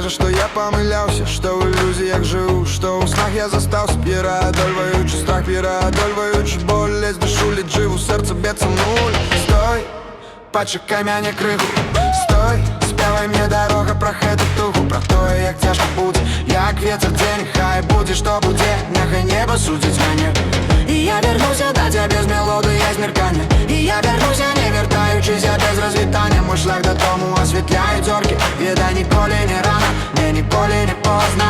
скажешь, что я помылялся, что в иллюзиях живу, что в снах я застался. Переодольваючи страх, переодольваючи боль, лезь душу, лить живу, серце б'ється в нуль. Стой, почекай мене криху. Стой, співай мне дорога про хету-туху, про то, як тяжко буде, як ветер день. Хай буде, что буде, нехай небо судить мене. І я вернуся до тебе з мелодією змеркання. І я вернуся, не вертаючися без розвітання. Мой шлях додому освітляють зорки. Біда ніколи не рано, не ніколи не поздно.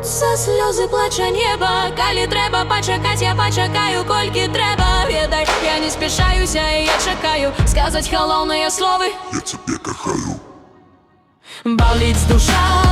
За сльози плаче небо, калі треба почекать, я почекаю, кольки треба. Відай, я не спішаюся, і я чекаю сказать холодные слови. Я тебе кохаю. Болить душа,